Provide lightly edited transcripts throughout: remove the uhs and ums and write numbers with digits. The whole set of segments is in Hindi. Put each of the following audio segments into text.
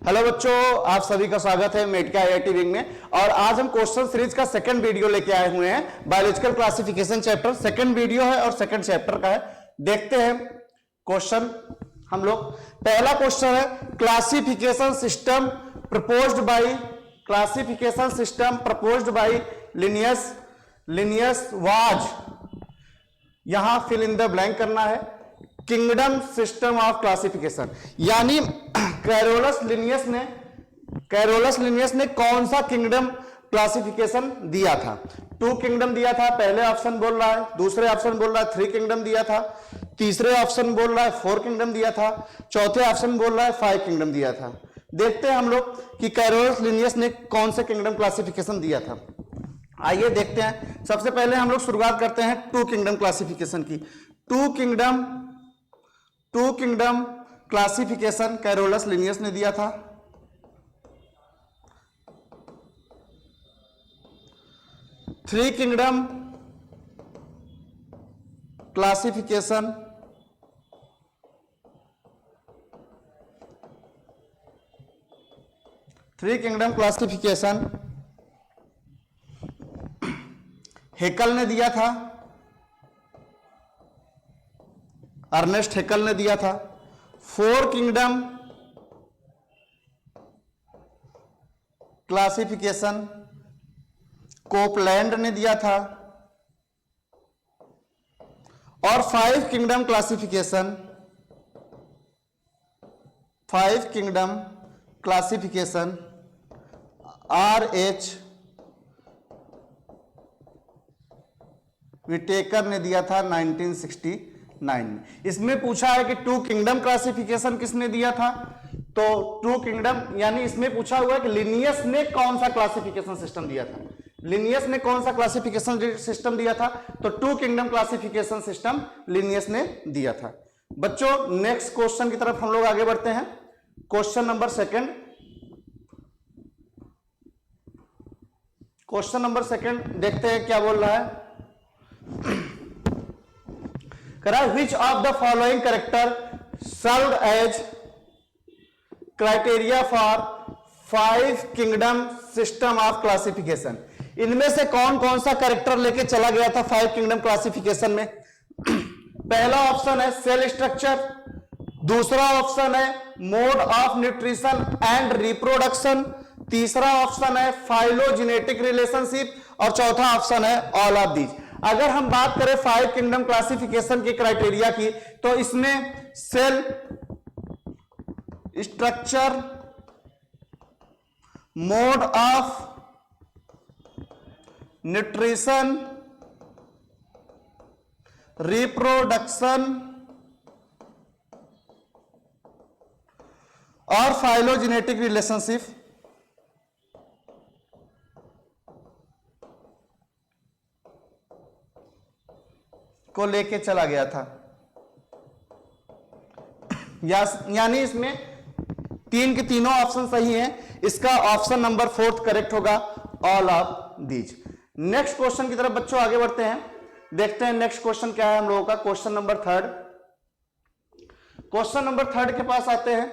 हेलो बच्चों, आप सभी का स्वागत है मेटका आईआईटी विंग में। और आज हम क्वेश्चन सीरीज का सेकंड वीडियो लेके आए हुए हैं। Biological classification chapter second video है और सेकंड चैप्टर का है। देखते हैं क्वेश्चन हम लोग। पहला क्वेश्चन है classification system proposed by Linnaeus was, यहां फिल इन द ब्लैंक करना है। किंगडम सिस्टम ऑफ क्लासिफिकेशन, यानी कैरोलस लिनियस ने कौन सा किंगडम क्लासिफिकेशन दिया था। 2 किंगडम दिया था, पहले ऑप्शन बोल रहा है, दूसरे ऑप्शन बोल रहा है 3 किंगडम दिया था, तीसरे ऑप्शन बोल रहा है 4 किंगडम दिया था, चौथे ऑप्शन बोल रहा है 5 किंगडम दिया था। देखते हैं हम लोग कि कैरोलस लिनियस ने कौन से किंगडम क्लासिफिकेशन दिया था। आइए देखते हैं। सबसे पहले हम लोग शुरुआत करते हैं 2 किंगडम क्लासिफिकेशन की। 2 किंगडम क्लासिफिकेशन कैरोलस लिनियस ने दिया था। थ्री किंगडम क्लासिफिकेशन हेकल ने दिया था, अर्नेस्ट हेकल ने दिया था। 4 किंगडम क्लासिफिकेशन कोपलैंड ने दिया था। और 5 किंगडम क्लासिफिकेशन RH विटेकर ने दिया था 1969 में। इसमें पूछा है कि 2 किंगडम क्लासिफिकेशन किसने दिया था, तो 2 किंगडम यानी इसमें पूछा हुआ है कि लिनियस ने कौन सा क्लासिफिकेशन सिस्टम दिया था। लिनियस ने कौन सा क्लासिफिकेशन सिस्टम दिया था, तो 2 किंगडम क्लासिफिकेशन सिस्टम लिनियस ने दिया था। बच्चों, नेक्स्ट क्वेश्चन की तरफ हम लोग आगे बढ़ते हैं। क्वेश्चन नंबर सेकंड देखते हैं क्या बोल रहा है। Which of the following character served as criteria for 5 kingdom system of classification? इनमें से कौन कौन सा कैरेक्टर लेके चला गया था 5 किंगडम क्लासिफिकेशन में। पहला ऑप्शन है सेल स्ट्रक्चर, दूसरा ऑप्शन है mode of nutrition and reproduction, तीसरा ऑप्शन है फाइलोजेनेटिक रिलेशनशिप और चौथा ऑप्शन है ऑल ऑफ दीज। अगर हम बात करें 5 किंगडम क्लासिफिकेशन के क्राइटेरिया की, तो इसमें cell structure, mode of nutrition, reproduction और फाइलोजेनेटिक रिलेशनशिप को लेके चला गया था। यानी इसमें 3 के तीनों ऑप्शन सही हैं। इसका ऑप्शन नंबर 4 करेक्ट होगा, all of these. Next question की तरफ बच्चों आगे बढ़ते हैं। देखते हैं नेक्स्ट क्वेश्चन क्या है हम लोगों का। क्वेश्चन नंबर थर्ड के पास आते हैं।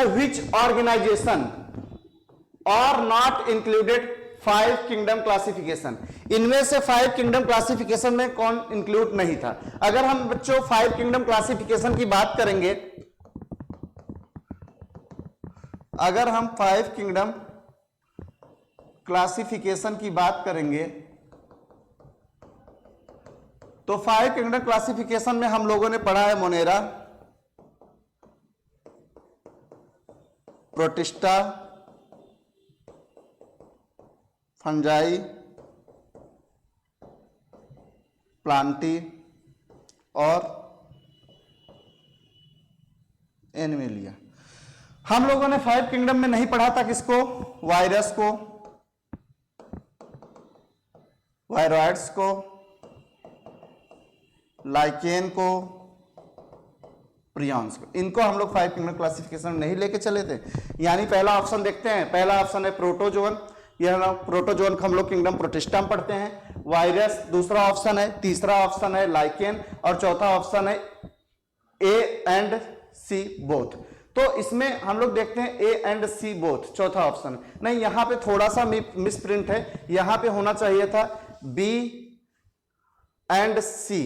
Which organisation are not included 5 kingdom classification. इनमें से 5 किंगडम क्लासिफिकेशन में कौन इंक्लूड नहीं था। अगर हम बच्चों 5 किंगडम क्लासिफिकेशन की बात करेंगे, अगर हम 5 किंगडम क्लासिफिकेशन की बात करेंगे, तो 5 किंगडम क्लासिफिकेशन में हम लोगों ने पढ़ा है मोनेरा, प्रोटिस्टा, फंजाई, प्लांटी और एनिमेलिया। हम लोगों ने 5 किंगडम में नहीं पढ़ा था किसको, वायरस को, वायरॉइड्स को, लाइकेन को, प्रियॉन्स को। इनको हम लोग 5 किंगडम क्लासिफिकेशन में नहीं लेके चले थे। यानी पहला ऑप्शन देखते हैं। पहला ऑप्शन है प्रोटोजोन, यह प्रोटोजोन को हम लोग किंगडम प्रोटिस्टा में पढ़ते हैं। वायरस दूसरा ऑप्शन है, तीसरा ऑप्शन है लाइकेन और चौथा ऑप्शन है A and C बोथ। तो इसमें हम लोग देखते हैं ए एंड सी बोथ, चौथा ऑप्शन। नहीं, यहां पे थोड़ा सा मिस प्रिंट है, यहां पे होना चाहिए था B and C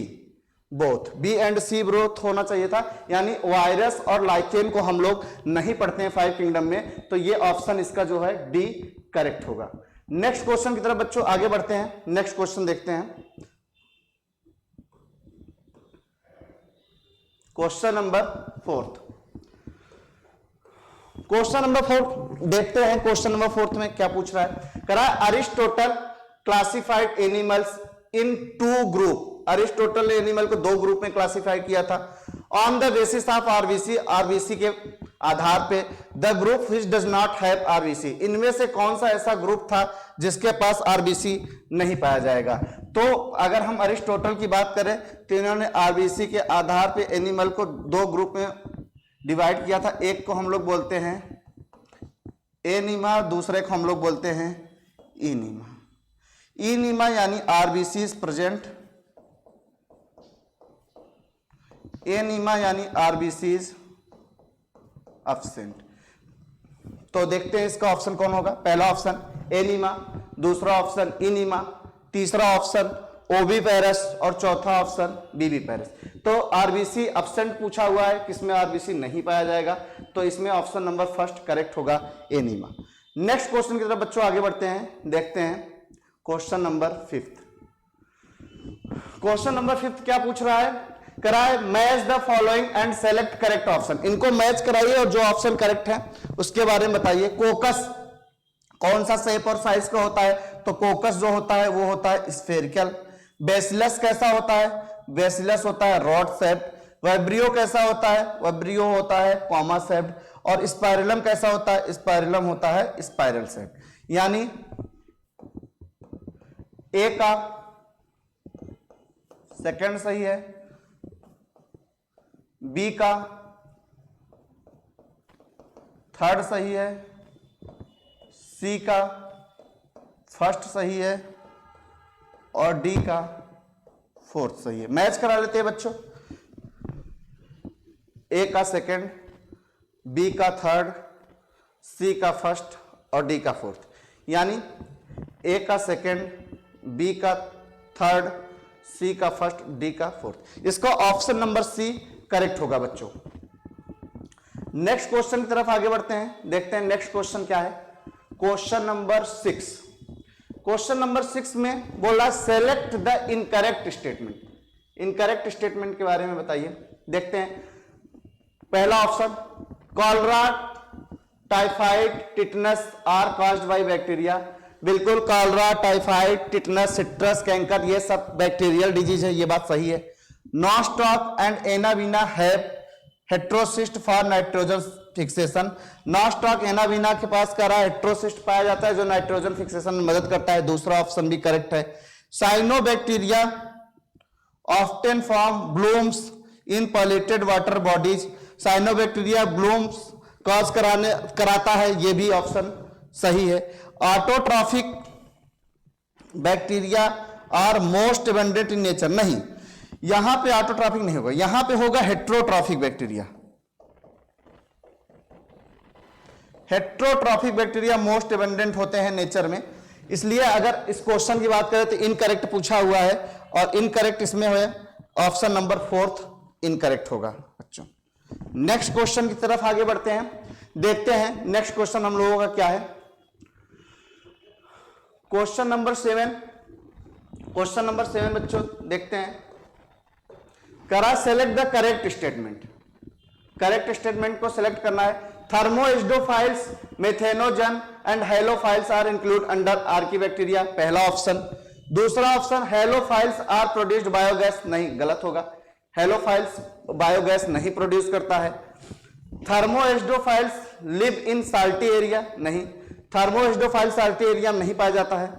both, B and C both होना चाहिए था। यानी वायरस और लाइकेन को हम लोग नहीं पढ़ते हैं 5 किंगडम में, तो ये ऑप्शन इसका जो है डी करेक्ट होगा। नेक्स्ट क्वेश्चन की तरफ बच्चों आगे बढ़ते हैं। नेक्स्ट क्वेश्चन देखते हैं, क्वेश्चन नंबर 4। क्वेश्चन नंबर 4 देखते हैं। क्वेश्चन नंबर 4 में क्या पूछ रहा है, करा Aristotle classified animals in 2 group. Aristotle ने एनिमल को 2 ग्रुप में क्लासिफाई किया था। On the basis of RBC, RBC के आधार पे। The group which does not have RBC, इनमें से कौन सा ऐसा ग्रुप था जिसके पास आरबीसी नहीं पाया जाएगा। तो अगर हम अरिस्टोटल की बात करें तो इन्होंने आरबीसी के आधार पे एनिमल को 2 ग्रुप में डिवाइड किया था। एक को हम लोग बोलते हैं एनीमा, दूसरे को हम लोग बोलते हैं इनीमा। इनीमा यानी आरबीसी इज प्रेजेंट, एनीमा यानी आरबीसी इज एब्सेंट। तो देखते हैं इसका ऑप्शन कौन होगा। पहला ऑप्शन एनीमा, दूसरा ऑप्शन इनीमा, तीसरा ऑप्शन ओविपेरस और चौथा ऑप्शन बीबीपेरस। तो आरबीसी एब्सेंट पूछा हुआ है, किसमें आरबीसी नहीं पाया जाएगा, तो इसमें ऑप्शन नंबर फर्स्ट करेक्ट होगा, एनीमा। नेक्स्ट क्वेश्चन की तरफ बच्चों आगे बढ़ते हैं, देखते हैं क्वेश्चन नंबर 5। क्वेश्चन नंबर 5 क्या पूछ रहा है, कराए match the following and select correct option. इनको मैच कराइए और जो ऑप्शन करेक्ट है उसके बारे में बताइए। कोकस कौन सा शेप और साइज का होता है, तो कोकस जो होता है वो होता है स्फेरिकल। बेसिलस कैसा होता है, बेसिलस होता है रॉड शेप्ड। वाइब्रियो कैसा होता है, वाइब्रियो होता है कॉमा शेप्ड। और स्पाइरलम कैसा होता है, स्पाइरलम होता है स्पाइरल शेप। यानी ए का सेकंड सही है, बी का थर्ड सही है, सी का फर्स्ट सही है और डी का फोर्थ सही है। मैच करा लेते हैं बच्चों, ए का सेकंड, बी का थर्ड, सी का फर्स्ट और डी का फोर्थ। यानी ए का सेकंड, बी का थर्ड, सी का फर्स्ट, डी का फोर्थ। इसका ऑप्शन नंबर सी करेक्ट होगा बच्चों। नेक्स्ट क्वेश्चन की तरफ आगे बढ़ते हैं, देखते हैं नेक्स्ट क्वेश्चन क्या है। Question number 6। क्वेश्चन नंबर 6 में बोल रहा है select the incorrect statement. Incorrect statement के बारे में बताइए, देखते हैं। पहला option cholera, typhoid, tetanus are caused by bacteria. बिल्कुल, cholera, typhoid, tetanus, citrus, canker ये सब बैक्टीरियल डिजीज है, ये बात सही है। नॉस्टॉक एंड एनावीना have heterocyst for nitrogen fixation. Nostoc एनावीना के पास करा हेट्रोसिस्ट पाया जाता है जो नाइट्रोजन फिक्सेशन में मदद करता है, दूसरा ऑप्शन भी करेक्ट है। Cyanobacteria often form blooms in polluted water bodies. Cyanobacteria blooms cause कराता है, ये भी ऑप्शन सही है। Autotrophic bacteria are most abundant in nature. नहीं, यहां पे ऑटोट्रॉफिक नहीं होगा, यहां पे होगा heterotrophic bacteria. Heterotrophic bacteria most abundant होते हैं नेचर में, इसलिए अगर इस क्वेश्चन की बात करें तो इनकरेक्ट पूछा हुआ है और इनकरेक्ट इसमें है ऑप्शन नंबर 4 इनकरेक्ट होगा बच्चों। नेक्स्ट क्वेश्चन की तरफ आगे बढ़ते हैं, देखते हैं नेक्स्ट क्वेश्चन हम लोगों का क्या है। Question number 7। क्वेश्चन नंबर 7 बच्चों देखते हैं, करा select the correct statement. Correct statement को सिलेक्ट करना है। Thermoacidophiles, methanogen and halophiles are include under archaebacteria, पहला ऑप्शन। दूसरा option halophiles are produced biogas, नहीं, गलत होगा। हेलोफाइल्स बायोगैस नहीं प्रोड्यूस करता है। Thermoacidophiles live in salty area, नहीं, थर्मोइस्डोफाइल साल्टी एरिया में नहीं पाया जाता है,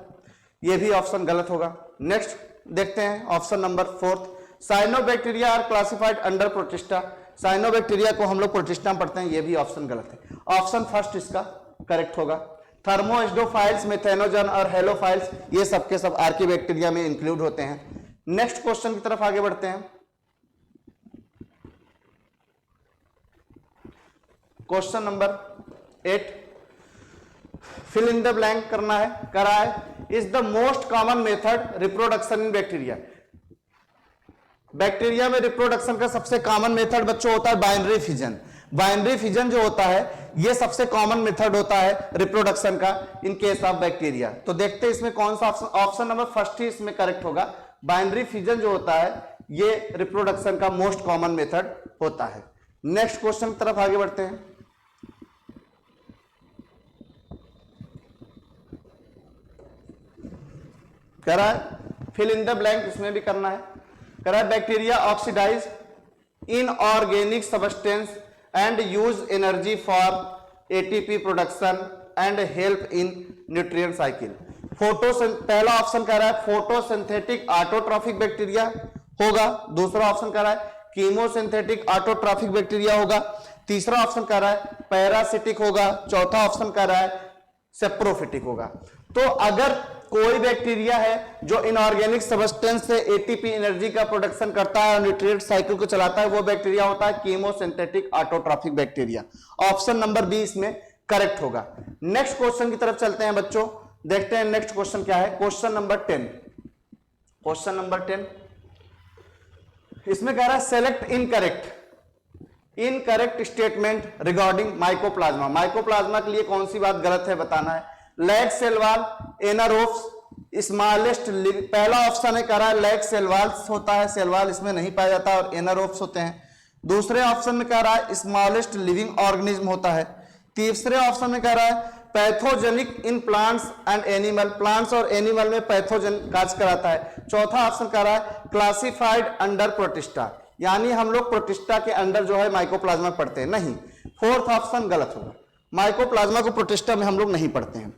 यह भी ऑप्शन गलत होगा। नेक्स्ट देखते हैं option number 4। Cyanobacteria are classified under protista. Cyanobacteria को हम लोग प्रोटिस्टा पढ़ते हैं, यह भी ऑप्शन गलत है। ऑप्शन फर्स्ट इसका करेक्ट होगा। थर्मोइस्डोफाइल्स, मेथेनोजन और हेलोफाइल्स ये सब के सब आर्कीबैक्टीरिया में इंक्लूड होते हैं। नेक्स्ट क्वेश्चन की तरफ आगे बढ़ते हैं। Question number 8, fill in the blank करना है, करा है। Is the most common method reproduction in bacteria. Bacteria में रिप्रोडक्शन का सबसे कॉमन मेथड बच्चों होता है बाइनरी फिजन। बाइनरी फिजन जो होता है ये सबसे कॉमन मेथड होता है रिप्रोडक्शन का इन केस ऑफ बैक्टीरिया। तो देखते हैं इसमें कौन सा ऑप्शन, ऑप्शन नंबर फर्स्ट ही इसमें करेक्ट होगा। बाइनरी फिजन जो होता है ये रिप्रोडक्शन का मोस्ट कॉमन मेथड होता है। नेक्स्ट क्वेश्चन की तरफ आगे बढ़ते हैं। करा है फिल इन द ब्लैंक, इसमें भी करना है। करा है bacteria oxidise inorganic substance and use energy for ATP production and help in nutrient cycle. पहला ऑप्शन कह रहा है फोटोसिंथेटिक ऑटोट्रॉफिक बैक्टीरिया होगा। दूसरा ऑप्शन कह रहा है कीमोसिंथेटिक ऑटोट्रॉफिक बैक्टीरिया होगा। तीसरा ऑप्शन कह रहा है पैरासिटिक होगा। चौथा ऑप्शन कह रहा है सेप्रोफिटिक होगा। तो अगर कोई बैक्टीरिया है जो इनऑर्गेनिक सब्सटेंस से एटीपी एनर्जी का प्रोडक्शन करता है और न्यूट्रिएंट साइकिल को चलाता है, वो बैक्टीरिया होता है chemosynthetic autotrophic bacteria. Option number B इसमें करेक्ट होगा। नेक्स्ट क्वेश्चन की तरफ चलते हैं बच्चों, देखते हैं नेक्स्ट क्वेश्चन क्या है। क्वेश्चन नंबर 10, क्वेश्चन नंबर 10 इसमें कह रहा है select incorrect statement regarding mycoplasma. Mycoplasma के लिए कौन सी बात गलत है बताना है। Lack cell wall, anaerobes, smallest, पहला ऑप्शन है कह रहा है लैग सेल वॉल होता है, सेल वॉल इसमें नहीं पाया जाता और एनारोब्स होते हैं। दूसरे ऑप्शन में कह रहा है स्मॉलेस्ट लिविंग ऑर्गेनिज्म होता है। तीसरे ऑप्शन में कह रहा है pathogenic in plants and animal, plants और एनिमल में पैथोजन काज कराता है। चौथा ऑप्शन कह रहा है क्लासिफाइड अंडर प्रोटिस्टा, यानी हम लोग प्रोटिस्टा के अंडर जो है माइकोप्लाज्मा पढ़ते हैं, नहीं। फोर्थ ऑप्शन गलत होगा, माइकोप्लाज्मा को प्रोटिस्टा में हम लोग नहीं पढ़ते हैं।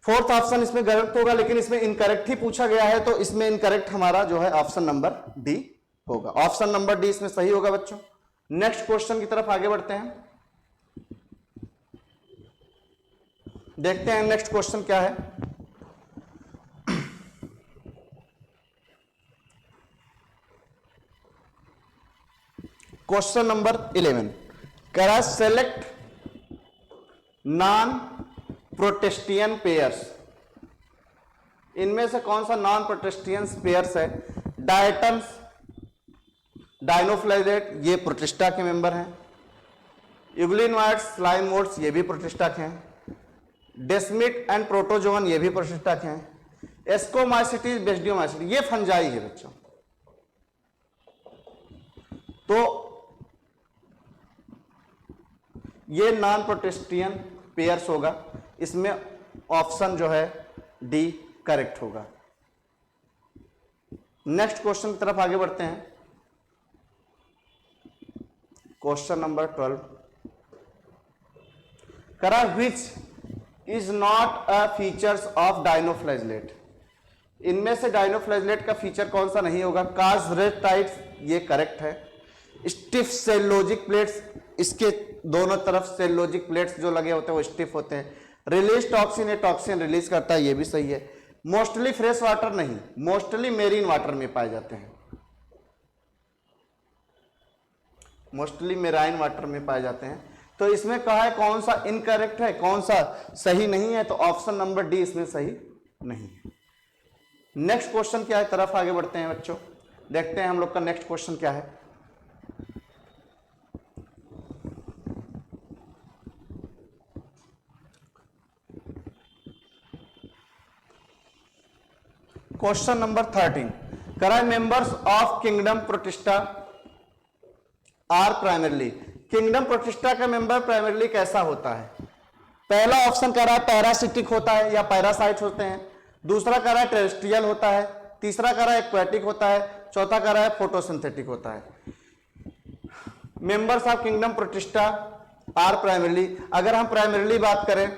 फोर्थ ऑप्शन इसमें गलत होगा, लेकिन इसमें इनकरेक्ट ही पूछा गया है, तो इसमें इनकरेक्ट हमारा जो है ऑप्शन नंबर डी होगा। ऑप्शन नंबर डी इसमें सही होगा बच्चों। नेक्स्ट क्वेश्चन की तरफ आगे बढ़ते हैं, देखते हैं नेक्स्ट क्वेश्चन क्या है। क्वेश्चन नंबर 11 कह रहा है सेलेक्ट नॉन प्रोटेस्टियन पेयर्स। इनमें से कौन सा नॉन प्रोटेस्टियन पेयर्स है। डायटम्स, डायनोफ्लाइजेट, ये प्रोटिस्टा के मेंबर हैं। यूग्लिनोइड्स, स्लाइम मोड्स, ये भी प्रोटिस्टा के हैं। डेस्मिट एंड प्रोटोजोवन, ये भी प्रोटिस्टा के हैं। एस्कोमाइसिटीज, बेस्डियोमाइसिटीज, ये फंजाई है बच्चों। तो ये नॉन प्रोटेस्टियन पेयर्स होगा, इसमें ऑप्शन जो है डी करेक्ट होगा। नेक्स्ट क्वेश्चन की तरफ आगे बढ़ते हैं। क्वेश्चन नंबर 12 करा which is not a features of dinoflagellate. इनमें से डायनोफ्लैजलेट का फीचर कौन सा नहीं होगा। काजरेटाइट्स, ये करेक्ट है। स्टिफ सेलोजिक प्लेट्स, इसके दोनों तरफ सेलोजिक प्लेट्स जो लगे होते हैं वो स्टिफ होते हैं। रिलीज टॉक्सिन, ये टॉक्सिन रिलीज करता है, ये भी सही है। मोस्टली फ्रेश वाटर नहीं, मोस्टली मेरीन वाटर में पाए जाते हैं, मोस्टली मेराइन वाटर में पाए जाते हैं। तो इसमें कहा है कौन सा इनकरेक्ट है, कौन सा सही नहीं है, तो ऑप्शन नंबर डी इसमें सही नहीं है। नेक्स्ट क्वेश्चन क्या है, तरफ आगे बढ़ते हैं बच्चों, देखते हैं हम लोग का नेक्स्ट क्वेश्चन क्या है। क्वेश्चन नंबर 13 करा members of kingdom protista are primarily. Kingdom protista का मेंबर प्राइमरली कैसा होता है। पहला ऑप्शन कह रहा है पैरासिटिक होता है या पैरासाइट होते हैं। दूसरा कह रहा है टेरेस्ट्रियल होता है। तीसरा कह रहा है एक्वेटिक होता है। चौथा कह रहा है फोटोसिंथेटिक होता है। Members of kingdom protista are primarily, अगर हम प्राइमरली बात करें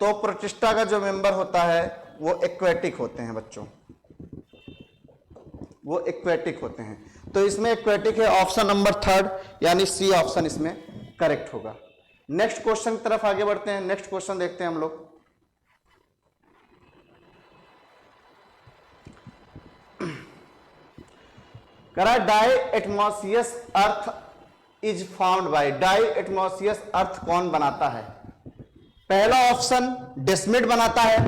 तो प्रोटिस्टा का जो मेंबर होता है वो एक्वेटिक होते हैं बच्चों, वो एक्वेटिक होते हैं। तो इसमें एक्वेटिक है, ऑप्शन नंबर 3 यानी सी ऑप्शन इसमें करेक्ट होगा। नेक्स्ट क्वेश्चन की तरफ आगे बढ़ते हैं। नेक्स्ट क्वेश्चन देखते हैं हम लोग। करा diatomaceous earth is found by, diatomaceous earth कौन बनाता है? पहला ऑप्शन डेस्मिड बनाता है,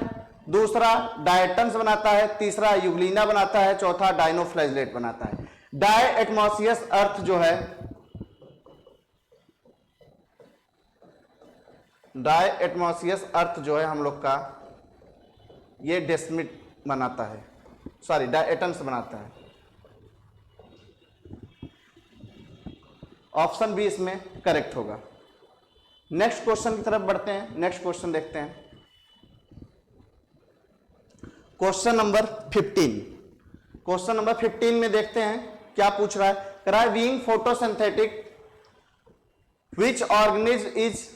दूसरा डायटम्स बनाता है, तीसरा यूग्लिना बनाता है, चौथा डाइनोफ्लैजलेट बनाता है। डाई एटमॉस्फियस अर्थ जो है, डाई एटमॉस्फियस अर्थ जो है हम लोग का, ये डेस्मिड बनाता है, सॉरी डायटम्स बनाता है। ऑप्शन बी इसमें करेक्ट होगा। नेक्स्ट क्वेश्चन की तरफ बढ़ते हैं, नेक्स्ट क्वेश्चन देखते हैं। Question number 15। क्वेश्चन नंबर 15 में देखते हैं क्या पूछ रहा है। कह रहा है being photosynthetic which organism is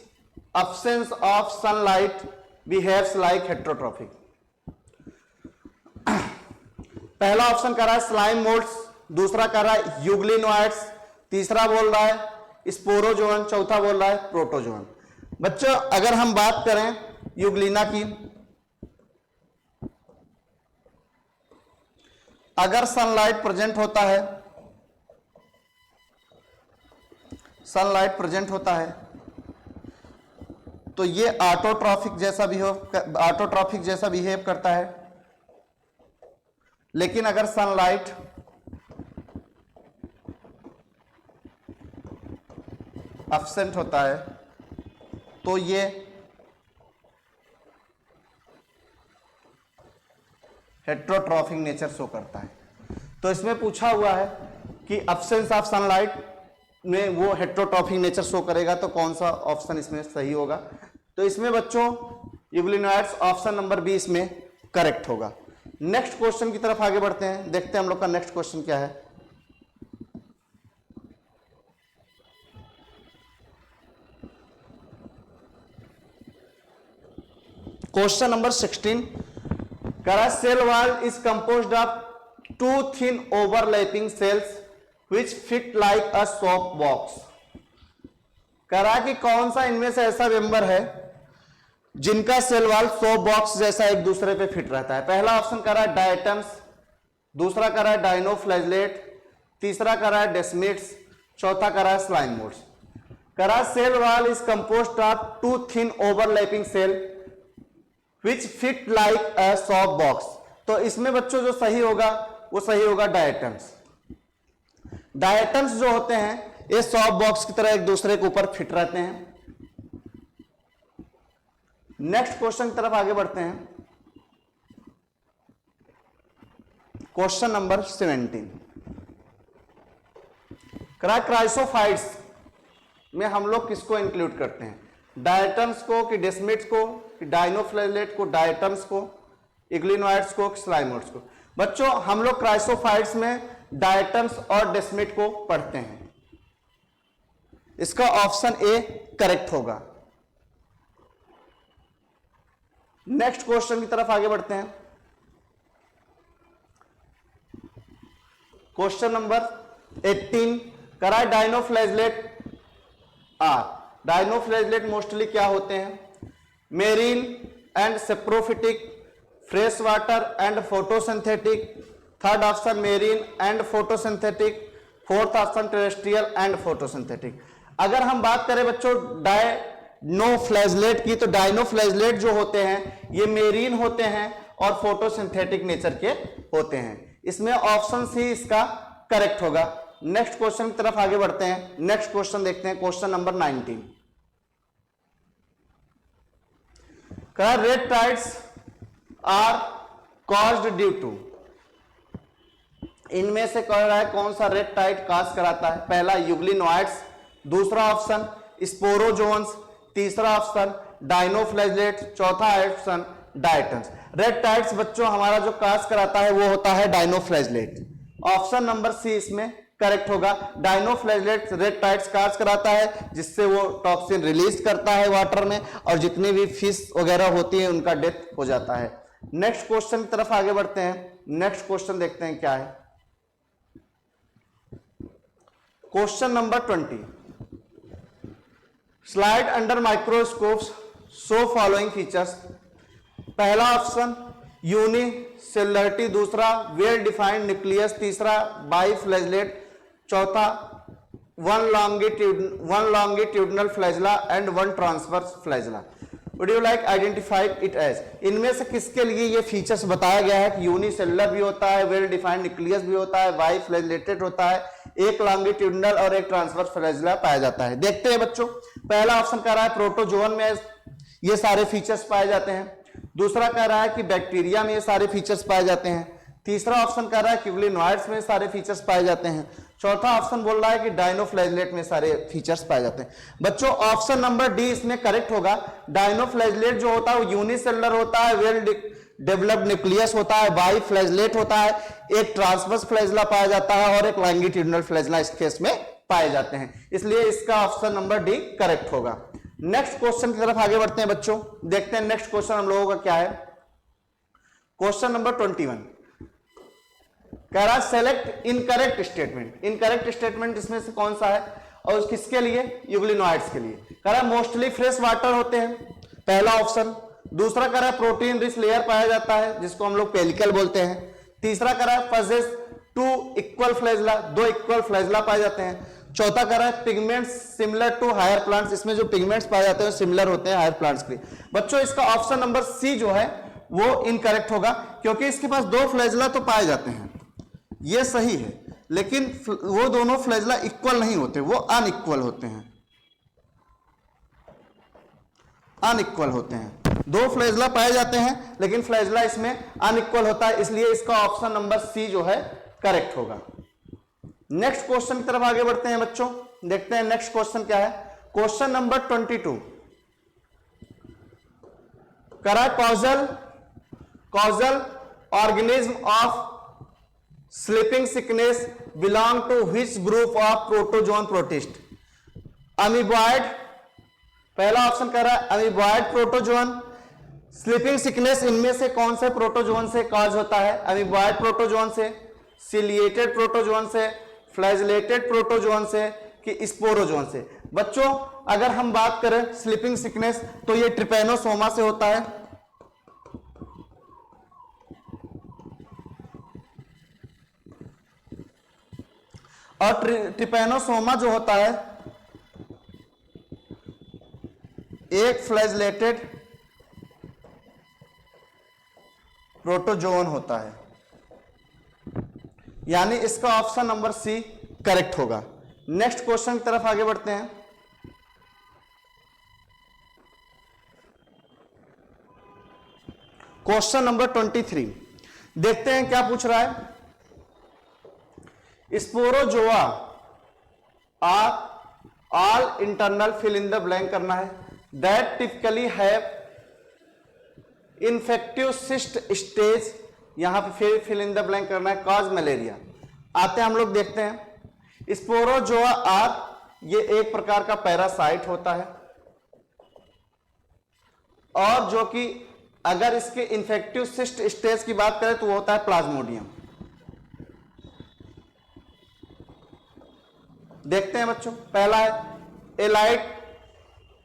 absence of sunlight behaves like heterotrophic। पहला ऑप्शन कर रहा है स्लाइम मोल्ड्स, दूसरा कर रहा है यूग्लिनोइड्स, तीसरा बोल रहा है स्पोरोजोन, चौथा बोल रहा है प्रोटोजोन। बच्चों अगर हम बात करें यूग्लिना की, अगर सनलाइट प्रेजेंट होता है, सनलाइट प्रेजेंट होता है तो ये ऑटोट्रॉफिक जैसा बिहेव करता है। लेकिन अगर सनलाइट एब्सेंट होता है तो ये हेट्रोट्रॉफिक नेचर शो करता है। तो इसमें पूछा हुआ है कि एब्सेंस ऑफ सनलाइट में वो हेट्रोट्रॉफिक नेचर शो करेगा, तो कौन सा ऑप्शन इसमें सही होगा? तो इसमें बच्चों यूग्लिनोइड्स ऑप्शन नंबर 20 में करेक्ट होगा। नेक्स्ट क्वेश्चन की तरफ आगे बढ़ते हैं, देखते हैं हम लोग का नेक्स्ट क्वेश्चन क्या है। क्वेश्चन नंबर 16 कह रहा है cell wall is composed of two thin overlapping cells which fit like a soap box। कह रहा है कि कौन सा इनमें से ऐसा मेंबर है जिनका सेल वॉल सोप बॉक्स जैसा एक दूसरे पे फिट रहता है। पहला ऑप्शन कह रहा है डायटम्स, दूसरा कह रहा है डाइनोफ्लैजलेट, तीसरा कह रहा है डेस्मिड्स, चौथा कह रहा है स्लाइम मोड्स। कह रहा है cell wall is composed of two thin overlapping cell which fit like a soap box। तो इसमें बच्चों जो सही होगा वो सही होगा डायटम्स। डायटम्स जो होते हैं ये सॉफ्ट बॉक्स की तरह एक दूसरे के ऊपर फिट रहते हैं। नेक्स्ट क्वेश्चन की तरफ आगे बढ़ते हैं। क्वेश्चन नंबर 17 क्राइसोफाइट्स में हम लोग किसको इंक्लूड करते हैं? डायटम्स को कि डेस्मिड्स को कि डाइनोफ्लैजलेट को, डायटम्स को, यूग्लिनोइड्स को, स्लाइमोड्स को? बच्चों हम लोग क्राइसोफाइट्स में डायटम्स और डेस्मिड को पढ़ते हैं। इसका ऑप्शन ए करेक्ट होगा। नेक्स्ट क्वेश्चन की तरफ आगे बढ़ते हैं। क्वेश्चन नंबर 18 करा है डाइनोफ्लैजलेट आर। डाइनोफ्लैजलेट मोस्टली क्या होते हैं? Marine and saprophytic, fresh water and photosynthetic, third option marine and photosynthetic, fourth option terrestrial and photosynthetic. अगर हम बात करें बच्चों डाइनोफ्लैजलेट की, तो डाइनोफ्लैजलेट जो होते हैं ये मेरीन होते हैं और फोटोसिंथेटिक नेचर के होते हैं। इसमें ऑप्शन सी इसका करेक्ट होगा। नेक्स्ट क्वेश्चन की तरफ आगे बढ़ते हैं। नेक्स्ट क्वेश्चन देखते हैं, question number 19। Red tides are caused due to, इनमें से कह रहा है कौन सा रेड टाइड काज कराता है? पहला यूग्लिनोइड्स, दूसरा ऑप्शन स्पोरोजोन्स, तीसरा ऑप्शन डाइनोफ्लैजलेट, चौथा ऑप्शन डायटम्स। रेड टाइड्स बच्चों हमारा जो काज कराता है वो होता है डाइनोफ्लैजलेट। ऑप्शन नंबर सी इसमें करेक्ट होगा। डाइनोफ्लैजलेट रेड टाइड्स काज कराता है जिससे वो टॉक्सिन रिलीज करता है वाटर में, और जितनी भी फिश वगैरह होती है उनका डेथ हो जाता है। नेक्स्ट क्वेश्चन की तरफ आगे बढ़ते हैं। नेक्स्ट क्वेश्चन देखते हैं क्या है। Question number 20 slide under microscopes show following features. पहला ऑप्शन यूनिसेलुलरिटी, दूसरा वेल डिफाइंड न्यूक्लियस, तीसरा बाइफ्लैजलेट, चौथा one longitudinal flagella and one transverse flagella. Would you like identify it as? इनमें से किसके लिए ये फीचर्स बताया गया है कि यूनिसेलुलर भी होता है, वेल डिफाइंड न्यूक्लियस भी होता है, बाई फ्लैजेलेटेड होता है, एक लॉन्गिट्यूडिनल और एक ट्रांसवर्स फ्लैजेला पाया जाता है। देखते हैं बच्चों, पहला ऑप्शन कह रहा है प्रोटोजोन में ये सारे फीचर्स पाए जाते हैं, दूसरा कह रहा है कि बैक्टीरिया में ये सारे फीचर्स पाए जाते हैं, तीसरा ऑप्शन कह रहा है क्यूलिनॉइड्स में सारे फीचर्स पाए जाते हैं, चौथा ऑप्शन बोल रहा है कि डायनोफ्लैजेलेट में सारे फीचर्स पाए जाते हैं। बच्चों ऑप्शन नंबर डी इसमें करेक्ट होगा। डायनोफ्लैजेलेट जो होता है वो यूनिसेलुलर होता है, वेल डेवलप्ड न्यूक्लियस होता है, बाई फ्लैजेलेट होता है, एक ट्रांसवर्स फ्लैजेला पाया जाता है और एक लॉन्गिट्यूडिनल फ्लैजेला इस केस में पाए जाते हैं, इसलिए इसका ऑप्शन नंबर डी करेक्ट होगा। नेक्स्ट क्वेश्चन की तरफ आगे बढ़ते हैं बच्चों, देखते हैं नेक्स्ट क्वेश्चन हम लोगों का क्या है। क्वेश्चन नंबर 21 कह रहा select incorrect statement. Incorrect statement इसमें से कौन सा है और किसके लिए? यूग्लिनॉइड्स के लिए। कह रहा मोस्टली फ्रेश वाटर होते हैं, पहला ऑप्शन। दूसरा कह रहा प्रोटीन रिच लेयर पाया जाता है जिसको हम लोग पेलिकल बोलते हैं। तीसरा कह रहा है पजेस टू इक्वल फ्लैजेला, दो इक्वल फ्लैजेला पाए जाते हैं। चौथा कह रहा है pigments similar to higher plants, इसमें जो पिगमेंट्स पाए जाते हैं सिमिलर होते हैं हायर प्लांट्स के। बच्चों इसका ऑप्शन नंबर सी जो है वो इनकरेक्ट होगा, क्योंकि इसके पास दो फ्लैजेला तो पाए जाते हैं, ये सही है, लेकिन वो दोनों फ्लैजेला इक्वल नहीं होते, वो अनइक्वल होते हैं, अनइक्वल होते हैं। दो फ्लैजेला पाए जाते हैं लेकिन फ्लैजेला इसमें अनइक्वल होता है, इसलिए इसका ऑप्शन नंबर सी जो है करेक्ट होगा। नेक्स्ट क्वेश्चन की तरफ आगे बढ़ते हैं बच्चों, देखते हैं नेक्स्ट क्वेश्चन क्या है। क्वेश्चन नंबर 22 करा causal organism of sleeping sickness belong to which group of protozoan protist? Amoeboid, पहला ऑप्शन कह रहा है अमीबॉइड प्रोटोजोन। स्लीपिंग सिकनेस इनमें से कौन से प्रोटोजोन से कॉज होता है? अमीबॉइड प्रोटोजोन से, सिलिएटेड प्रोटोजोन से, फ्लैजेलेटेड प्रोटोजोन से कि स्पोरोजोन से? बच्चों अगर हम बात करें स्लीपिंग सिकनेस तो ये ट्रिपैनोसोमा से होता है, और ट्रिपैनोसोमा जो होता है एक फ्लैजेलेटेड प्रोटोजोन होता है, यानी इसका ऑप्शन नंबर सी करेक्ट होगा। नेक्स्ट क्वेश्चन की तरफ आगे बढ़ते हैं। क्वेश्चन नंबर 23 देखते हैं क्या पूछ रहा है। Sporozoa are all internal fill in the blank करना है, that typically have infective cyst stage, यहां पे फिर फिल इन द ब्लैंक करना है, कॉज मलेरिया। आते हैं हम लोग देखते हैं। स्पोरोजोआ आर ये एक प्रकार का पैरासाइट होता है और जो कि अगर इसके इन्फेक्टिव सिस्ट स्टेज की बात करें तो वो होता है प्लाज्मोडियम। देखते हैं बच्चों, पहला है एलाइट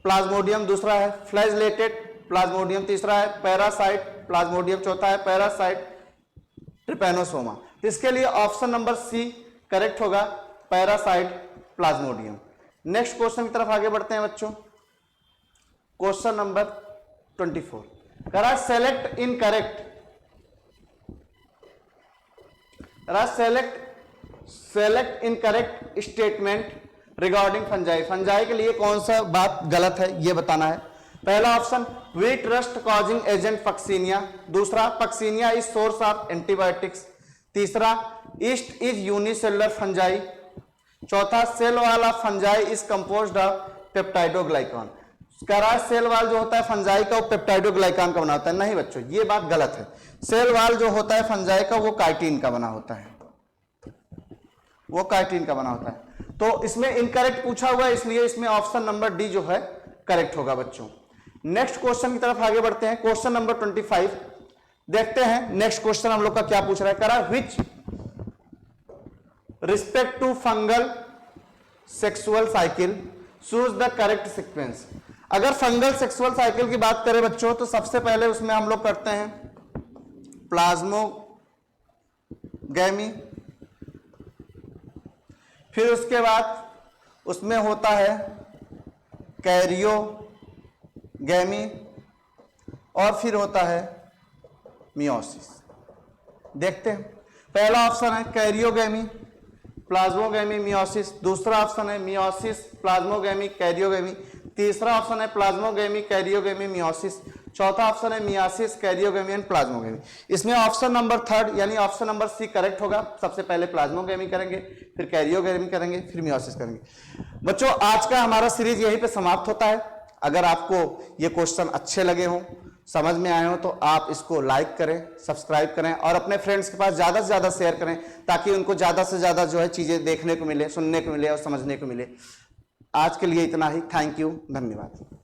प्लाज्मोडियम, दूसरा है फ्लैजेलेटेड प्लाज्मोडियम, तीसरा है पैरासाइट प्लाज्मोडियम, चौथा है पैरासाइट ट्रिपैनोसोमा। इसके लिए ऑप्शन नंबर सी करेक्ट होगा, पैरासाइट प्लाज्मोडियम। नेक्स्ट क्वेश्चन की तरफ आगे बढ़ते हैं बच्चों। क्वेश्चन नंबर 24 करा select incorrect, select incorrect statement regarding fungi. Fungi के लिए कौन सा बात गलत है ये बताना है। पहला option wheat rust causing agent puccinia, दूसरा puccinia is source of antibiotics, तीसरा ईस्ट इज यूनिसेलुलर फंजाई, चौथा cell wall fungi is composed of peptidoglycan. करा सेल वाल जो होता है फंजाई का वो पेप्टाइडोग्लाइकॉन का बना होता है, नहीं बच्चों ये बात गलत है। सेल वाल जो होता है फंजाई का वो काइटिन का बना होता है, वो काइटिन का बना होता है। तो इसमें इनकरेक्ट पूछा हुआ है, इसलिए इसमें ऑप्शन नंबर डी जो है करेक्ट होगा बच्चों। नेक्स्ट क्वेश्चन की तरफ आगे बढ़ते हैं। क्वेश्चन नंबर 25 देखते हैं नेक्स्ट क्वेश्चन हम लोग का क्या पूछ रहा है। करा which respect to fungal sexual cycle choose the correct sequence. अगर फंगल सेक्सुअल साइकिल की बात करें बच्चों तो सबसे पहले उसमें हम लोग करते हैं प्लाज्मोगैमी, फिर उसके बाद उसमें होता है कैरियोगैमी और फिर होता है मियोसिस। देखते हैं, पहला ऑप्शन है कैरियोगैमी, प्लाज्मोगैमी, मियोसिस। दूसरा ऑप्शन है मियोसिस, प्लाज्मोगैमी, कैरियोगैमी। तीसरा ऑप्शन है प्लाज्मोगैमी, कैरियोगैमी, मियोसिस। चौथा ऑप्शन है मियासिस, कैरियोगैमी एंड प्लाज्मोगैमी। इसमें ऑप्शन नंबर थर्ड यानी ऑप्शन नंबर सी करेक्ट होगा। सबसे पहले प्लाज्मोगैमी करेंगे, फिर कैरियोगैमी करेंगे, फिर मियोसिस करेंगे। बच्चों, आज का हमारा सीरीज यहीं पे समाप्त होता है। अगर आपको ये क्वेश्चन अच्छे लगे हों, समझ में आए हो, तो आप इसको लाइक करें, सब्सक्राइब करें और अपने फ्रेंड्स के पास ज्यादा से ज्यादा शेयर करें, ताकि उनको ज्यादा से ज्यादा जो है चीजें देखने को मिले, सुनने को मिले और समझने को मिले। आज के लिए इतना ही। थैंक यू, धन्यवाद।